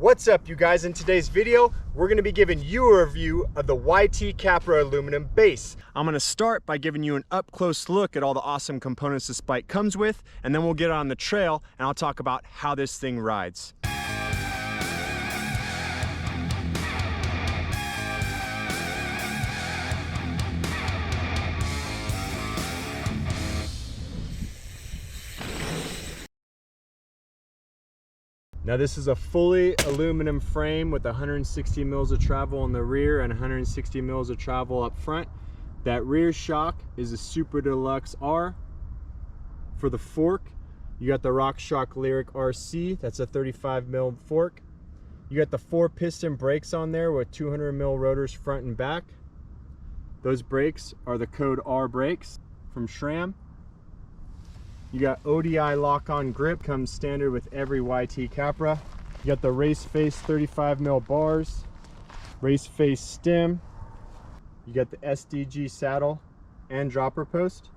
What's up, you guys? In today's video, we're going to be giving you a review of the YT Capra aluminum base. I'm going to start by giving you an up-close look at all the awesome components this bike comes with, and then we'll get on the trail and I'll talk about how this thing rides. Now this is a fully aluminum frame with 160 mils of travel on the rear and 160 mils of travel up front. That rear shock is a Super Deluxe R. For the fork, you got the RockShox Lyrik RC, that's a 35 mil fork. You got the 4 piston brakes on there with 200 mil rotors front and back. Those brakes are the Code R brakes from SRAM. You got ODI lock-on grip, comes standard with every YT Capra. You got the race face 35 mil bars, race face stem. You got the SDG saddle and dropper post.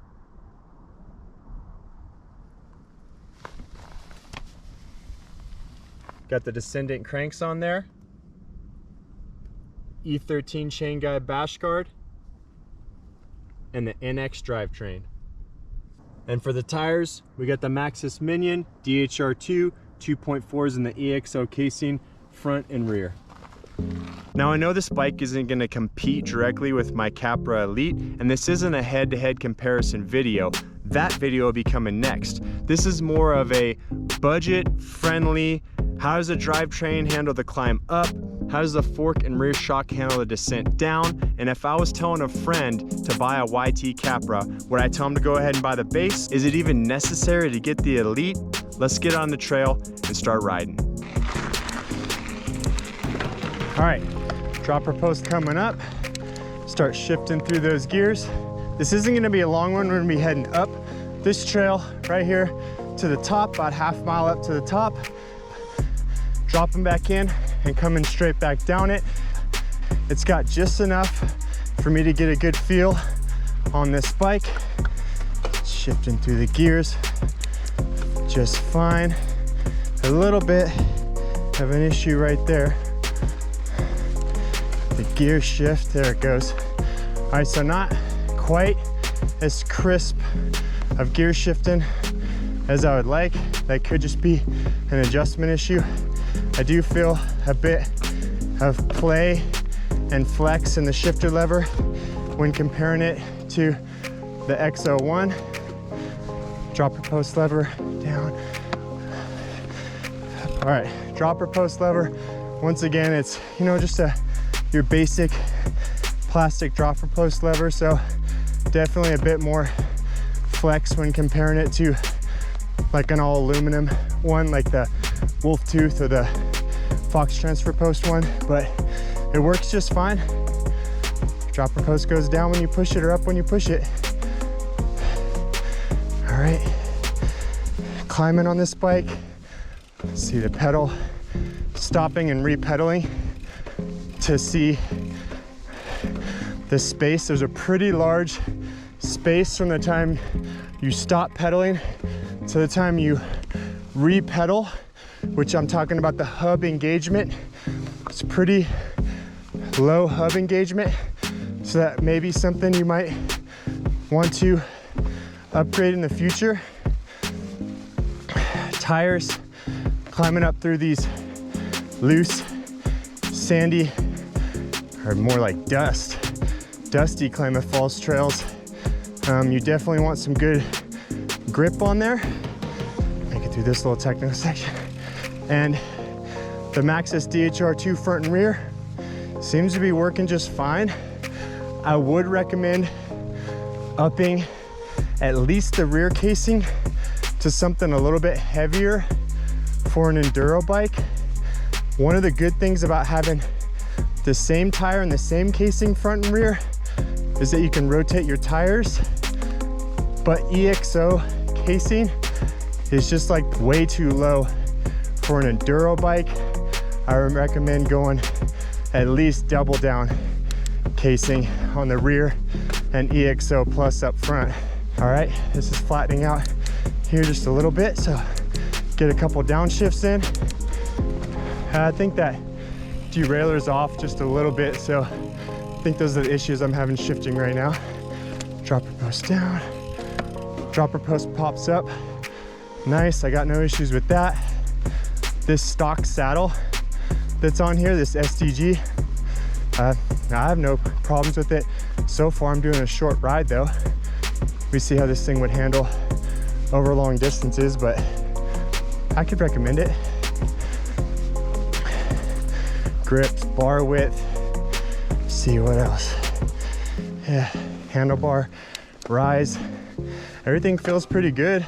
Got the descendant cranks on there. E13 chain guide bash guard and the NX drivetrain. And for the tires, we got the Maxxis Minion DHR2 2.4s in the EXO casing, front and rear. Now I know this bike isn't going to compete directly with my Capra Elite, and this isn't a head-to-head comparison video. That video will be coming next. This is more of a budget-friendly, how does the drivetrain handle the climb up? How does the fork and rear shock handle the descent down? And if I was telling a friend to buy a YT Capra, would I tell him to go ahead and buy the base? Is it even necessary to get the Elite? Let's get on the trail and start riding. All right, dropper post coming up. Start shifting through those gears. This isn't gonna be a long one. We're gonna be heading up this trail right here to the top, about half mile up to the top. Dropping back in and coming straight back down it. It's got just enough for me to get a good feel on this bike. Shifting through the gears just fine. A little bit of an issue right there. The gear shift, there it goes. All right, so not quite as crisp of gear shifting as I would like. That could just be an adjustment issue. I do feel a bit of play and flex in the shifter lever when comparing it to the X01. Dropper post lever down. All right, dropper post lever. Once again, it's, you know, just your basic plastic dropper post lever. So definitely a bit more flex when comparing it to like an all aluminum one, like the Wolf Tooth or the Fox transfer post one, but it works just fine. Dropper post goes down when you push it or up when you push it. All right, climbing on this bike. See the pedal stopping and re-pedaling to see the space. There's a pretty large space from the time you stop pedaling to the time you re-pedal, which I'm talking about the hub engagement. It's pretty low hub engagement, so that may be something you might want to upgrade in the future. Tires, climbing up through these loose, sandy, or more like dusty Klamath Falls trails. You definitely want some good grip on there. Make it through this little technical section. And the Maxxis DHR2 front and rear seems to be working just fine. I would recommend upping at least the rear casing to something a little bit heavier for an enduro bike. One of the good things about having the same tire and the same casing front and rear is that you can rotate your tires, but EXO casing is just like way too low for an enduro bike. I would recommend going at least double down casing on the rear and EXO plus up front. All right, this is flattening out here just a little bit, so get a couple downshifts in. I think that derailleur's off just a little bit, so I think those are the issues I'm having shifting right now. Dropper post down, dropper post pops up. Nice, I got no issues with that. This stock saddle that's on here, this STG, I have no problems with it. So far, I'm doing a short ride though. We see how this thing would handle over long distances, but I could recommend it. Grips, bar width, see what else. Yeah, handlebar, rise. Everything feels pretty good,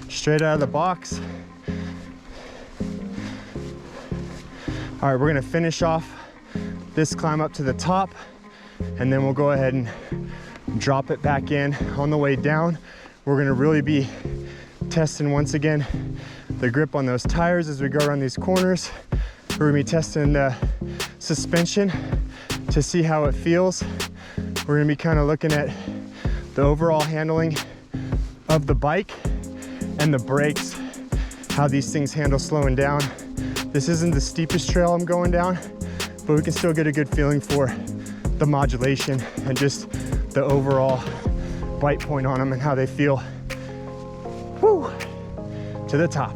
straight out of the box. All right, we're gonna finish off this climb up to the top, and then we'll go ahead and drop it back in. On the way down, we're gonna really be testing once again the grip on those tires as we go around these corners. We're gonna be testing the suspension to see how it feels. We're gonna be kind of looking at the overall handling of the bike and the brakes, how these things handle slowing down. This isn't the steepest trail I'm going down, but we can still get a good feeling for the modulation and just the overall bite point on them and how they feel. Woo! To the top.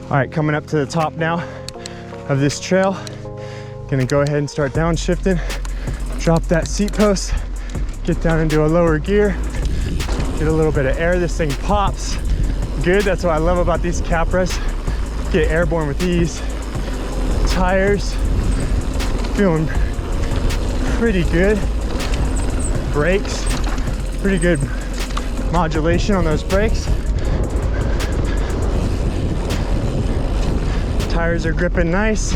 All right, coming up to the top now of this trail. Gonna go ahead and start downshifting, drop that seat post, get down into a lower gear, get a little bit of air. This thing pops good. That's what I love about these Capras. Get airborne with these. Tires, feeling pretty good. Brakes, pretty good modulation on those brakes. Tires are gripping nice.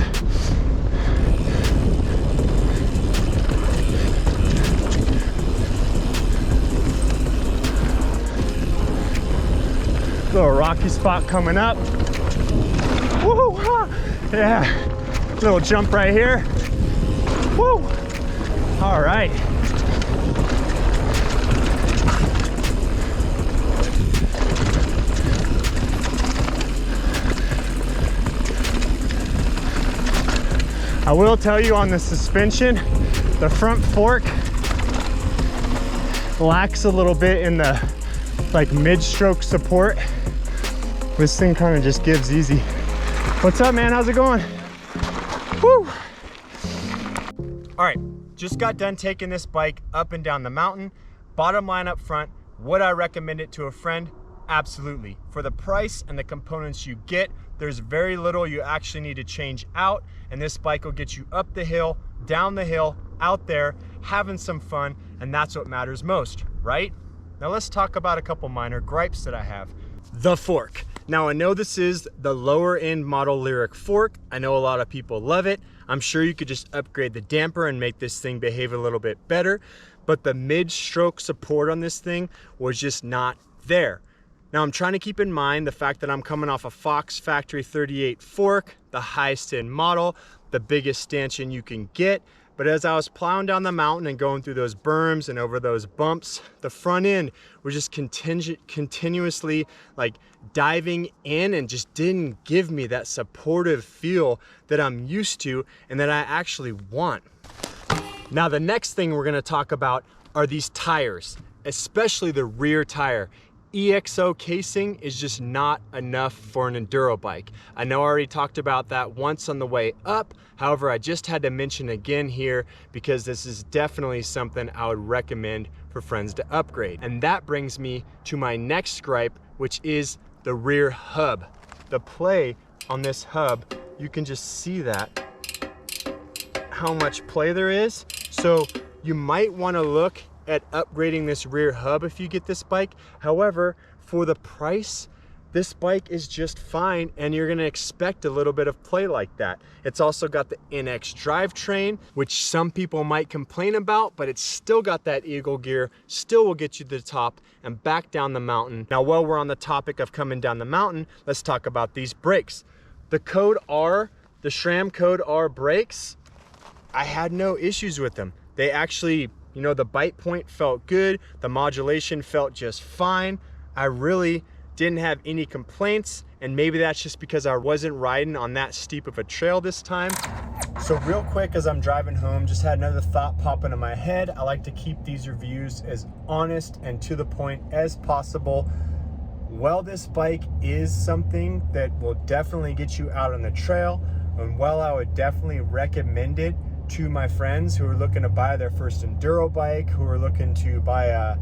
Little rocky spot coming up. Woo! Yeah, little jump right here. Woo! All right. I will tell you on the suspension, the front fork lacks a little bit in the like mid-stroke support. This thing kind of just gives easy. What's up, man? How's it going? Woo! All right, just got done taking this bike up and down the mountain. Bottom line up front, would I recommend it to a friend? Absolutely. For the price and the components you get, there's very little you actually need to change out, and this bike will get you up the hill, down the hill, out there, having some fun, and that's what matters most, right? Now let's talk about a couple minor gripes that I have. The fork. Now I know this is the lower end model Lyrik fork. I know a lot of people love it. I'm sure you could just upgrade the damper and make this thing behave a little bit better, but the mid-stroke support on this thing was just not there. Now I'm trying to keep in mind the fact that I'm coming off a Fox Factory 38 fork, the highest end model, the biggest stanchion you can get. But as I was plowing down the mountain and going through those berms and over those bumps, the front end was just continuously like diving in and just didn't give me that supportive feel that I'm used to and that I actually want. Now the next thing we're gonna talk about are these tires, especially the rear tire. EXO casing is just not enough for an enduro bike. I know I already talked about that once on the way up. However, I just had to mention again here because this is definitely something I would recommend for friends to upgrade. And that brings me to my next gripe, which is the rear hub. The play on this hub, you can just see that, how much play there is. So you might want to look at upgrading this rear hub if you get this bike. However, for the price, this bike is just fine and you're gonna expect a little bit of play like that. It's also got the NX drivetrain, which some people might complain about, but it's still got that eagle gear, still will get you to the top and back down the mountain. Now, while we're on the topic of coming down the mountain, let's talk about these brakes. The Code R, the SRAM Code R brakes, I had no issues with them. They actually, the bite point felt good. The modulation felt just fine. I really Didn't have any complaints, and maybe that's just because I wasn't riding on that steep of a trail this time. So real quick, as I'm driving home, just had another thought pop into my head. I like to keep these reviews as honest and to the point as possible. Well, this bike is something that will definitely get you out on the trail, and while I would definitely recommend it to my friends who are looking to buy their first enduro bike, who are looking to buy a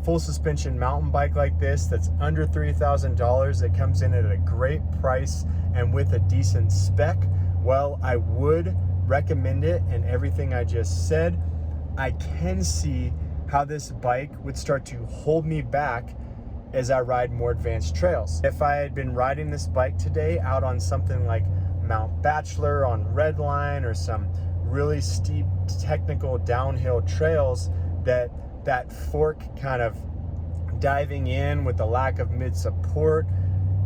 full suspension mountain bike like this that's under $3,000, that comes in at a great price and with a decent spec, well, I would recommend it. And everything I just said, I can see how this bike would start to hold me back as I ride more advanced trails. If I had been riding this bike today out on something like Mount Bachelor, on Redline, or some really steep technical downhill trails, that fork kind of diving in with the lack of mid support,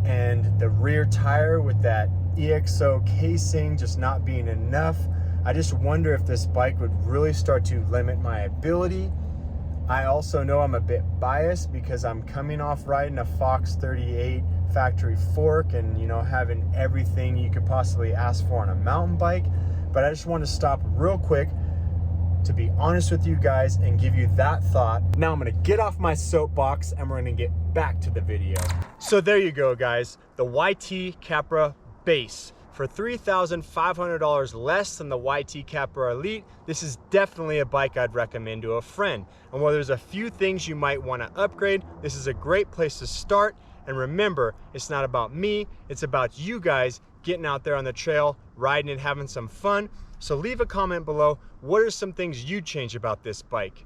and the rear tire with that EXO casing just not being enough, I just wonder if this bike would really start to limit my ability. I also know I'm a bit biased because I'm coming off riding a Fox 38 factory fork and, you know, having everything you could possibly ask for on a mountain bike. But I just want to stop real quick to be honest with you guys and give you that thought. Now I'm gonna get off my soapbox and we're gonna get back to the video. So there you go, guys. The YT Capra Base. For $3,500 less than the YT Capra Elite, this is definitely a bike I'd recommend to a friend. And while there's a few things you might want to upgrade, this is a great place to start. And remember, it's not about me, it's about you guys getting out there on the trail, riding and having some fun. So leave a comment below. What are some things you'd change about this bike?